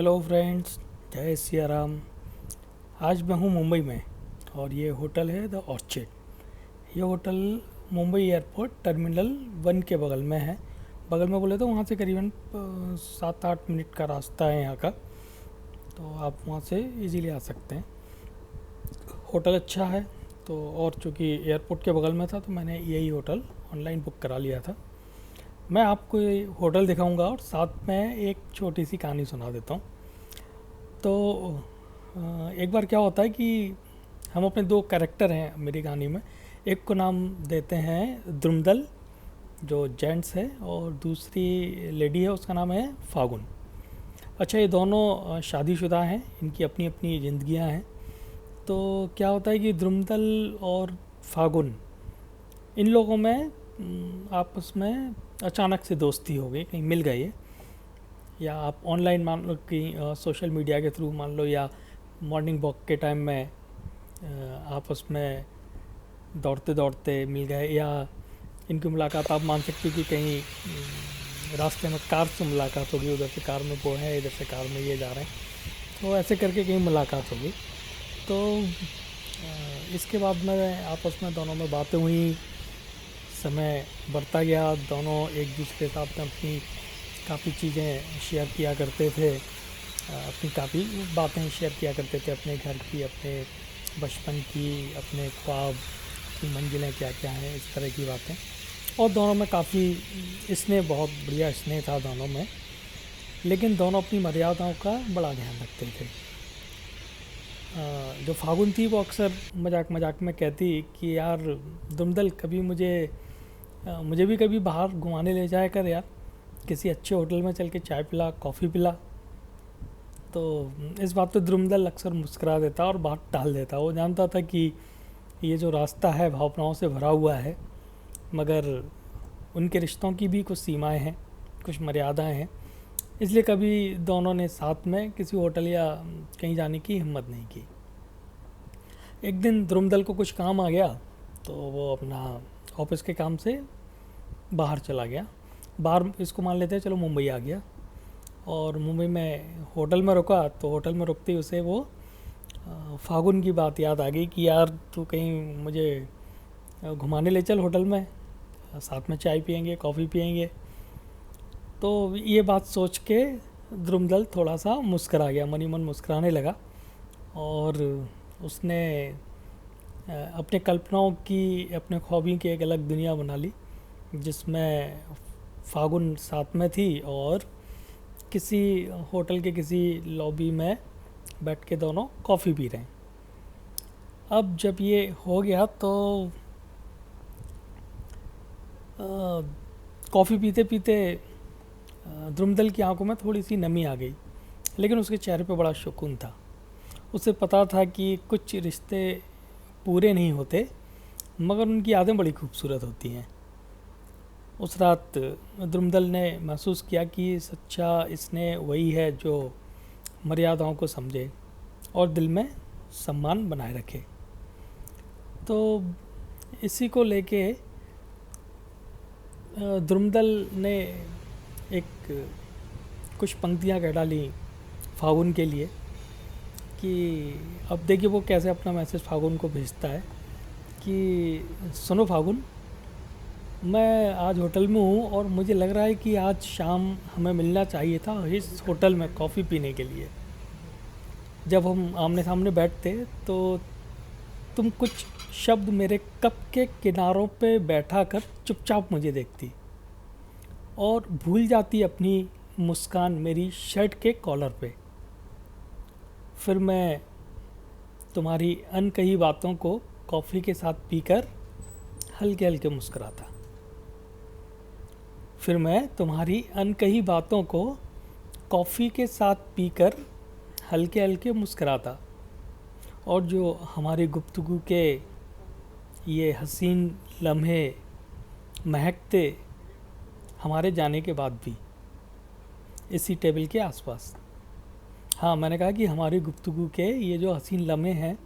Hello friends, जय सिया राम। आज मैं हूँ मुंबई में और ये होटल है द ऑर्चिड। ये होटल मुंबई एयरपोर्ट टर्मिनल 1 के बगल में है। बगल में बोले तो वहाँ से करीबन 7-8 मिनट का रास्ता है यहाँ का, तो आप वहाँ से इजीली आ सकते हैं। होटल अच्छा है, तो और चूँकि एयरपोर्ट के बगल में था तो मैंने यही होटल ऑनलाइन बुक करा लिया था। मैं आपको ये होटल दिखाऊंगा और साथ में एक छोटी सी कहानी सुना देता हूँ। तो एक बार क्या होता है कि हम अपने दो कैरेक्टर हैं मेरी कहानी में। एक को नाम देते हैं द्रुमदल, जो जेंट्स है, और दूसरी लेडी है, उसका नाम है फागुन। अच्छा, ये दोनों शादीशुदा हैं, इनकी अपनी अपनी ज़िंदगियां हैं। तो क्या होता है कि द्रुमदल और फागुन, इन लोगों में आपस में अचानक से दोस्ती हो गई, कहीं मिल गए, या आप ऑनलाइन मान लो कि सोशल मीडिया के थ्रू मान लो, या मॉर्निंग वॉक के टाइम में आपस में दौड़ते दौड़ते मिल गए, या इनकी मुलाकात आप मान सकते हो कि कहीं रास्ते में कार से मुलाकात होगी, उधर से कार में वो है, इधर से कार में ये जा रहे हैं, तो ऐसे करके कहीं मुलाकात होगी। तो इसके बाद में आपस में दोनों में बातें हुई, समय बढ़ता गया, दोनों एक दूसरे के साथ में अपनी काफ़ी चीज़ें शेयर किया करते थे, अपनी काफ़ी बातें शेयर किया करते थे, अपने घर की, अपने बचपन की, अपने ख्वाब की मंजिलें क्या क्या हैं, इस तरह की बातें। और दोनों में काफ़ी स्नेह, बहुत बढ़िया स्नेह था दोनों में, लेकिन दोनों अपनी मर्यादाओं का बड़ा ध्यान रखते थे। जो फागुन थी वो अक्सर मजाक मजाक में कहती कि यार दुमदल, कभी मुझे भी कभी बाहर घुमाने ले जाया कर यार, किसी अच्छे होटल में चल के चाय पिला, कॉफ़ी पिला। तो इस बात पे द्रुमदल अक्सर मुस्करा देता और बात टाल देता। वो जानता था कि ये जो रास्ता है भावनाओं से भरा हुआ है, मगर उनके रिश्तों की भी कुछ सीमाएं हैं, कुछ मर्यादाएं हैं, इसलिए कभी दोनों ने साथ में किसी होटल या कहीं जाने की हिम्मत नहीं की। एक दिन द्रुमदल को कुछ काम आ गया, तो वो अपना ऑफिस के काम से बाहर चला गया। बाहर इसको मान लेते हैं, चलो मुंबई आ गया, और मुंबई में होटल में रुका। तो होटल में रुकते ही उसे वो फागुन की बात याद आ गई कि यार तू कहीं मुझे घुमाने ले चल होटल में, साथ में चाय पियेंगे, कॉफ़ी पियेंगे। तो ये बात सोच के द्रुमदल थोड़ा सा मुस्करा गया, मनी मन मुस्कराने लगा, और उसने अपने कल्पनाओं की, अपने ख्वाबों की एक अलग दुनिया बना ली, जिसमें फागुन साथ में थी और किसी होटल के किसी लॉबी में बैठ के दोनों कॉफ़ी पी रहे हैं। अब जब ये हो गया तो कॉफ़ी पीते पीते द्रुमदल की आंखों में थोड़ी सी नमी आ गई, लेकिन उसके चेहरे पे बड़ा सुकून था। उसे पता था कि कुछ रिश्ते पूरे नहीं होते, मगर उनकी यादें बड़ी खूबसूरत होती हैं। उस रात द्रुमदल ने महसूस किया कि सच्चा स्नेह वही है जो मर्यादाओं को समझे और दिल में सम्मान बनाए रखे। तो इसी को लेके द्रुमदल ने एक कुछ पंक्तियाँ कह डाली फागुन के लिए, कि अब देखिए वो कैसे अपना मैसेज फागुन को भेजता है कि सुनो फागुन, मैं आज होटल में हूँ और मुझे लग रहा है कि आज शाम हमें मिलना चाहिए था इस होटल में कॉफ़ी पीने के लिए। जब हम आमने सामने बैठते तो तुम कुछ शब्द मेरे कप के किनारों पे बैठा कर चुपचाप मुझे देखती और भूल जाती अपनी मुस्कान मेरी शर्ट के कॉलर पे। फिर मैं तुम्हारी अनकही बातों को कॉफ़ी के साथ पीकर हल्के हल्के मुस्कुराता। फिर मैं तुम्हारी अनकही बातों को कॉफ़ी के साथ पीकर हल्के हल्के मुस्कुराता, और जो हमारी गुफ्तगू के ये हसीन लम्हे महकते हमारे जाने के बाद भी इसी टेबल के आसपास। हाँ, मैंने कहा कि हमारी गुफ्तगू के ये जो हसीन लम्हे हैं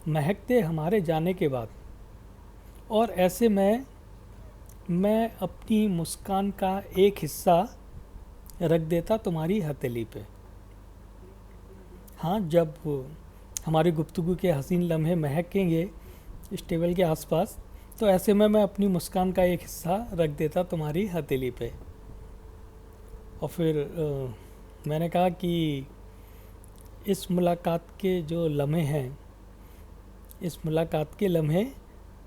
महकते हमारे जाने के बाद, और ऐसे में मैं अपनी मुस्कान का एक हिस्सा रख देता तुम्हारी हथेली पे। हाँ, जब हमारी गुफ्तगू के हसीन लम्हे महकेंगे इस टेबल के आसपास, तो ऐसे में मैं अपनी मुस्कान का एक हिस्सा रख देता तुम्हारी हथेली पे। और फिर मैंने कहा कि इस मुलाकात के जो लम्हे हैं, इस मुलाकात के लम्हे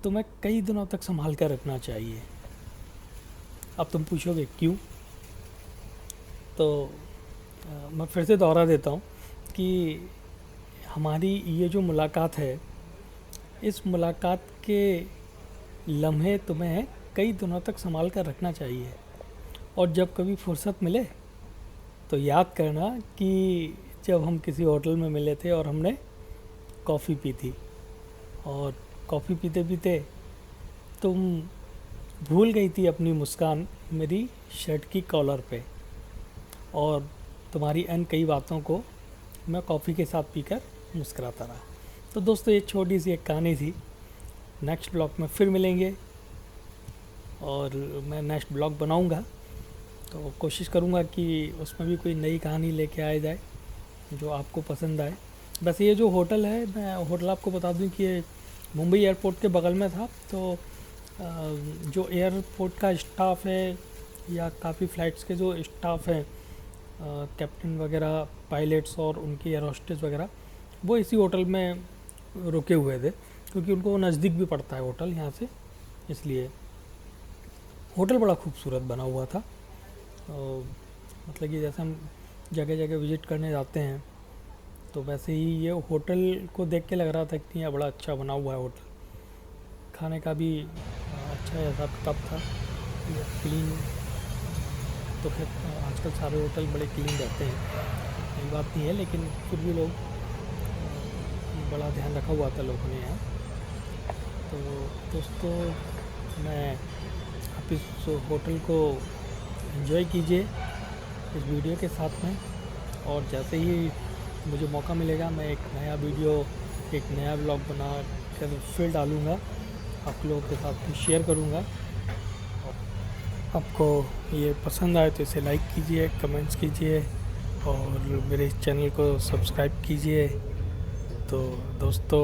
तुम्हें कई दिनों तक संभाल कर रखना चाहिए। अब तुम पूछोगे क्यों? तो मैं फिर से दोहरा देता हूँ कि हमारी ये जो मुलाकात है, इस मुलाकात के लम्हे तुम्हें कई दिनों तक संभाल कर रखना चाहिए। और जब कभी फुर्सत मिले तो याद करना कि जब हम किसी होटल में मिले थे और हमने कॉफ़ी पी थी, और कॉफ़ी पीते पीते तुम भूल गई थी अपनी मुस्कान मेरी शर्ट की कॉलर पे, और तुम्हारी कई बातों को मैं कॉफ़ी के साथ पीकर मुस्कुराता रहा। तो दोस्तों, ये छोटी सी एक कहानी थी। नेक्स्ट ब्लॉग में फिर मिलेंगे, और मैं नेक्स्ट ब्लॉग बनाऊंगा तो कोशिश करूंगा कि उसमें भी कोई नई कहानी लेके आया जाए जो आपको पसंद आए। बस ये जो होटल है, मैं होटल आपको बता दूं कि ये मुंबई एयरपोर्ट के बगल में था। तो जो एयरपोर्ट का स्टाफ है या काफ़ी फ़्लाइट्स के जो स्टाफ हैं, कैप्टन वगैरह, पायलट्स और उनकी एयर होस्टेस वगैरह, वो इसी होटल में रुके हुए थे, क्योंकि उनको नज़दीक भी पड़ता है होटल यहाँ से। इसलिए होटल बड़ा खूबसूरत बना हुआ था। मतलब कि जैसे हम जगह जगह विज़िट करने जाते हैं, तो वैसे ही ये होटल को देख के लग रहा था कि यह बड़ा अच्छा बना हुआ है होटल। खाने का भी अच्छा हिसाब किताब था, क्लीन। तो फिर आजकल सारे होटल बड़े क्लीन रहते हैं, ये बात नहीं है, लेकिन फिर भी लोग बड़ा ध्यान रखा हुआ था लोगों ने यहाँ। तो दोस्तों, मैं आप इस होटल को एंजॉय कीजिए इस वीडियो के साथ में, और जैसे ही मुझे मौका मिलेगा मैं एक नया वीडियो, एक नया ब्लॉग बना कर फिर डालूँगा, आप लोगों के साथ शेयर करूँगा। आपको ये पसंद आए तो इसे लाइक कीजिए, कमेंट्स कीजिए, और मेरे चैनल को सब्सक्राइब कीजिए। तो दोस्तों,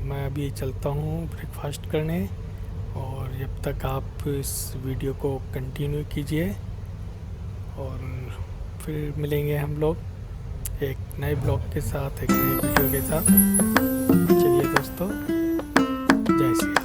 मैं अभी चलता हूँ ब्रेकफास्ट करने, और जब तक आप इस वीडियो को कंटिन्यू कीजिए, और फिर मिलेंगे हम लोग एक नए ब्लॉग के साथ, एक नई वीडियो के साथ। चलिए दोस्तों, जय श्री राम।